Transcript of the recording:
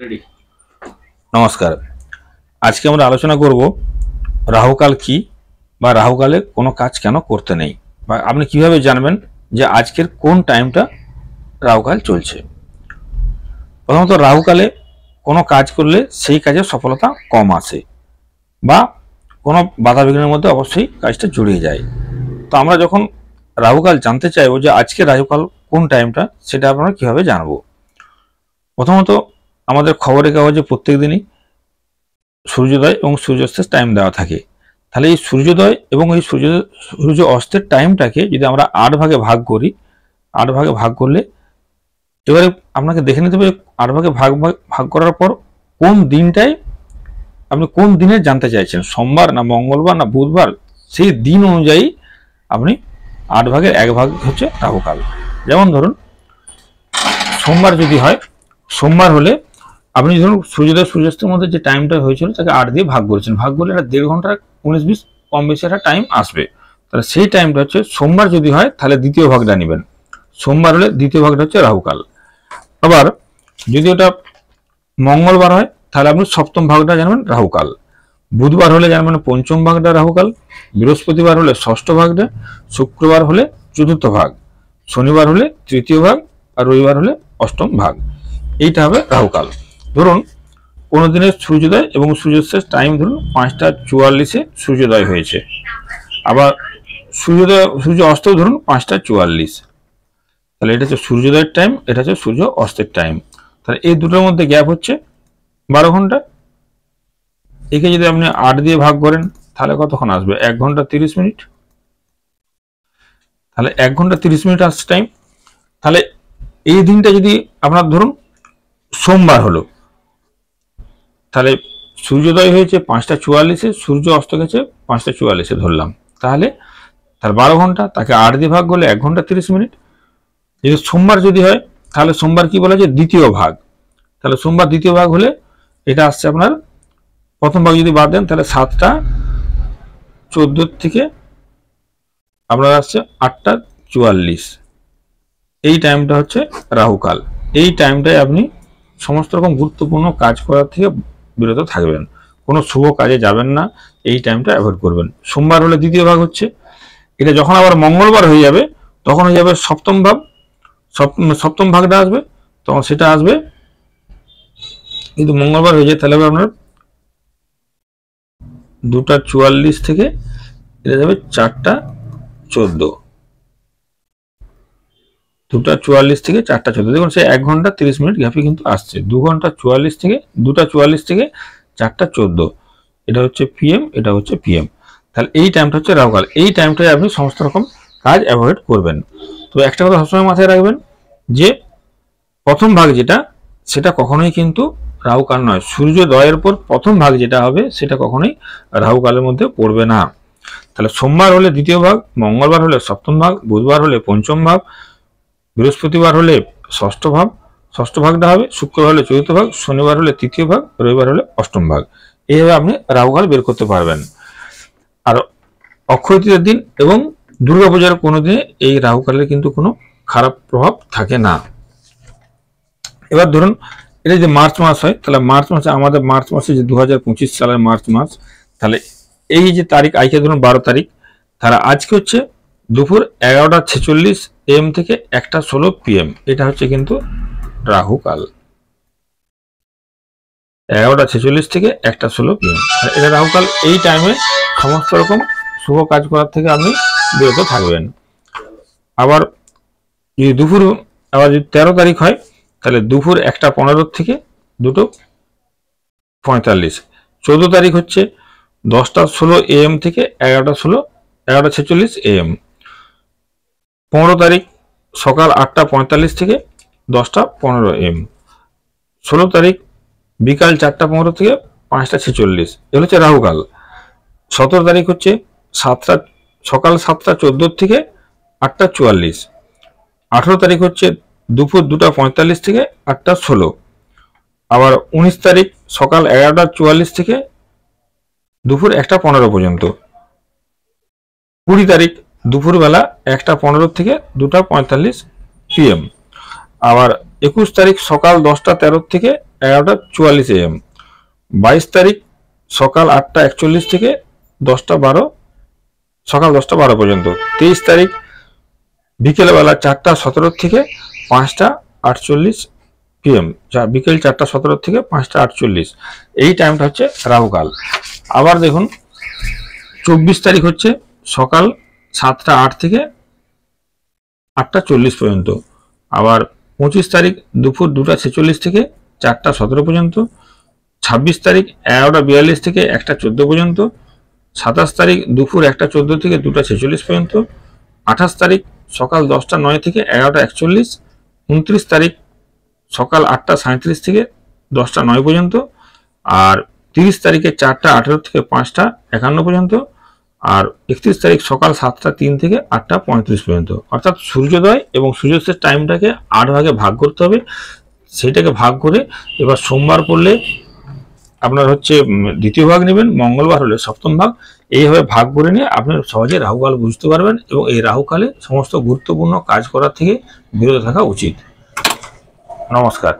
Ready. নমস্কার। আজকে আমরা আলোচনা করব রাহুকাল কি বা রাহুকালে কোনো কাজ কেন করতে নেই বা আপনি কিভাবে জানবেন যে আজকের কোন টাইমটা রাহুকাল চলছে। প্রথমত রাহুকালে কোনো কাজ করলে সেই কাজের সফলতা কম আসে বা কোনো বাধা বিঘ্নের মধ্যে অবশ্যই কাজটা জড়িয়ে যায়। তো আমরা যখন রাহুকাল জানতে চাইবো যে আজকে রাহুকাল কোন টাইমটা, সেটা আমরা কিভাবে জানবো। প্রথমত আমাদের খবরের কাগজে প্রত্যেক দিনই সূর্যোদয় এবং সূর্যাস্তের টাইম দেওয়া থাকে। তাহলে এই সূর্যোদয় এবং এই সূর্য অস্তের টাইমটাকে যদি আমরা 8 ভাগে ভাগ করি, 8 ভাগে ভাগ করলে এবারে আপনাকে দেখে নিতে হবে 8 ভাগে ভাগ ভাগ করার পর কোন দিনটায় আপনি কোন দিনে জানতে চাইছেন, সোমবার না মঙ্গলবার না বুধবার, সেই দিন অনুযায়ী আপনি 8 ভাগের 1 ভাগ হচ্ছে রাহুকাল। যেমন ধরুন সোমবার যদি হয়, সোমবার হলে আপনি ধরুন সূর্যোদয় সূর্যাস্তের মধ্যে যে টাইমটা হয়েছিল তাকে 8 দিয়ে ভাগ করেছেন, ভাগ করলে এটা 1.5 ঘন্টা 19-20 কম বেশি একটা টাইম আসবে। তাহলে সেই টাইমটা হচ্ছে সোমবার যদি হয় তাহলে দ্বিতীয় ভাগটা নেবেন, সোমবার হলে দ্বিতীয় ভাগটা হচ্ছে রাহুকাল। আবার যদি ওটা মঙ্গলবার হয় তাহলে আপনি সপ্তম ভাগটা জানবেন রাহুকাল, বুধবার হলে জানবেন পঞ্চম ভাগটা রাহুকাল, বৃহস্পতিবার হলে ষষ্ঠ ভাগটা, শুক্রবার হলে চতুর্থ ভাগ, শনিবার হলে তৃতীয় ভাগ, আর রবিবার হলে অষ্টম ভাগ। এইটা হবে রাহুকাল। ধরুন কোনো দিনের সূর্যোদয় এবং সূর্যাস্তের টাইম ধরুন 5টা 44-এ সূর্যোদয় হয়েছে, আবার সূর্য অস্ত ধরুন 5টা 44, তাহলে এটা হচ্ছে সূর্যোদয়ের টাইম, এটা হচ্ছে সূর্য অস্তের টাইম। তাহলে এই দুটোর মধ্যে গ্যাপ হচ্ছে 12 ঘন্টা। একে যদি আপনি 8 দিয়ে ভাগ করেন তাহলে কতক্ষণ আসবে? 1 ঘন্টা 30 মিনিট। তাহলে 1 ঘন্টা 30 মিনিট আসছে টাইম। তাহলে এই দিনটা যদি আপনার ধরুন সোমবার হলো, তাহলে সূর্যোদয় হয়েছে 5টা 44-এ, সূর্য অস্ত গেছে 5টা 44-এ ধরলাম, তাহলে তার 12 ঘন্টা, তাকে 8 দিয়ে ভাগ করলে 1 ঘন্টা 30 মিনিট। যদি সোমবার যদি হয় তাহলে সোমবার কি বলা যায়? দ্বিতীয় ভাগ। তাহলে সোমবার দ্বিতীয় ভাগ হলে এটা আসছে আপনার, প্রথম ভাগ যদি বাদ দেন তাহলে 7টা 14 থেকে আপনার আসছে 8টা 44। এই টাইমটা হচ্ছে রাহুকাল। এই টাইমটায় আপনি সমস্ত রকম গুরুত্বপূর্ণ কাজ করার থেকে বিরত থাকবেন, কোনো শুভ কাজে যাবেন না, এই টাইমটা অ্যাভয়েড করবেন। সোমবার হলে দ্বিতীয় ভাগ হচ্ছে, এটা যখন আবার মঙ্গলবার হয়ে যাবে তখন হয়ে যাবে সপ্তম ভাগ, সপ্তম ভাগটা আসবে, তখন সেটা আসবে, কিন্তু মঙ্গলবার হয়ে যায় তাহলে আপনার 2টা 44 থেকে এটা যাবে 4টা 14, 2টা 44 থেকে 4টা 14, দেখুন সে 1 ঘন্টা 30 মিনিট গ্যাপে কিন্তু আসছে। 2 ঘন্টা 44 থেকে 2টা 44 থেকে 4টা 14, এটা হচ্ছে পিএম, এটা হচ্ছে পিএম। তাহলে এই টাইমটা হচ্ছে রাহুকাল। এই টাইমটায় আপনি সমস্ত রকম কাজ অ্যাভয়েড করবেন। তো একটা কথা সবসময় মাথায় রাখবেন যে প্রথম ভাগ যেটা, সেটা কখনোই কিন্তু রাহুকাল নয়। সূর্যোদয়ের পর প্রথম ভাগ যেটা হবে সেটা কখনোই রাহুকালের মধ্যে পড়বে না। তাহলে সোমবার হলে দ্বিতীয় ভাগ, মঙ্গলবার হলে সপ্তম ভাগ, বুধবার হলে পঞ্চম ভাগ, বৃহস্পতিবার হলে ষষ্ঠ ভাগ, ষষ্ঠ ভাগটা হবে, শুক্রবার হলে চতুর্থ ভাগ, শনিবার হলে তৃতীয় ভাগ, রবিবার হলে অষ্টম ভাগ। এইভাবে আপনি রাহুকাল বের করতে পারবেন। আর অক্ষয় তৃতীয়ার দিন এবং দুর্গাপূজার কোনো দিনে এই রাহুকালের কিন্তু কোনো খারাপ প্রভাব থাকে না। এবার ধরুন এটা যে মার্চ মাস হয়, তাহলে মার্চ মাসে আমাদের মার্চ মাসে যে 2025 সালের মার্চ মাস, তাহলে এই যে তারিখ আজকে ধরুন 12 তারিখ, তাহলে আজকে হচ্ছে দুপুর 11টা 46 AM থেকে 1টা 16 PM, এটা হচ্ছে কিন্তু রাহুকাল। 11টা 46 থেকে 1টা 16 PM এটা রাহুকাল। এই টাইমে সমস্ত রকম শুভ কাজ করার থেকে আপনি বিরত থাকবেন। আবার যদি দুপুর, আবার যদি 13 তারিখ হয় তাহলে দুপুর 1টা 15 থেকে 2টো 45। 14 তারিখ হচ্ছে 10টা 16 AM থেকে 11টা 46 AM। 15 তারিখ সকাল 8টা 45 থেকে 10টা 15 AM। 16 তারিখ বিকাল 4টা 15 থেকে 5টা 46, এগুলো হচ্ছে রাহুকাল। 17 তারিখ হচ্ছে সকাল 7টা 14 থেকে 8টা 44। 18 তারিখ হচ্ছে দুপুর 2টা 45 থেকে 8টা 16। আবার 19 তারিখ সকাল 11টা 44 থেকে দুপুর 1টা 15 পর্যন্ত। 20 তারিখ দুপুরবেলা 1টা 15 থেকে 2টা 45 PM। আবার 21 তারিখ সকাল 10টা 13 থেকে 11:44 AM। 22 তারিখ সকাল 8:41 থেকে 10:12, সকাল 10:12 পর্যন্ত। 23 তারিখ বিকেলবেলা 4:17 থেকে 5:48 PM, বিকেল 4:17 থেকে 5:48, এই টাইমটা হচ্ছে রাহুকাল। আবার দেখুন 24 তারিখ হচ্ছে সকাল 7:08 থেকে 8:40 পর্যন্ত। আবার 25 তারিখ দুপুর 2:46 থেকে 4:17 পর্যন্ত। 26 তারিখ 11:42 থেকে 1:14 পর্যন্ত। 27 তারিখ দুপুর 1:14 থেকে 2:46 পর্যন্ত। 28 তারিখ সকাল 10:09 থেকে 11:41। 29 তারিখ সকাল 8:37 থেকে 10:09 পর্যন্ত। আর 30 তারিখে 4:18 থেকে 5:51 পর্যন্ত। আর 31 তারিখ সকাল 7:03 থেকে 8:35 পর্যন্ত। অর্থাৎ সূর্যোদয় এবং সূর্যাস্তের টাইমটাকে 8 ভাগে ভাগ করতে হবে। সেইটাকে ভাগ করে এবার সোমবার করলে আপনার হচ্ছে দ্বিতীয় ভাগ নেবেন, মঙ্গলবার হলে সপ্তম ভাগ, এইভাবে ভাগ করে নিয়ে আপনি সহজে রাহুকাল বুঝতে পারবেন এবং এই রাহুকালে সমস্ত গুরুত্বপূর্ণ কাজ করার থেকে বিরত থাকা উচিত। নমস্কার।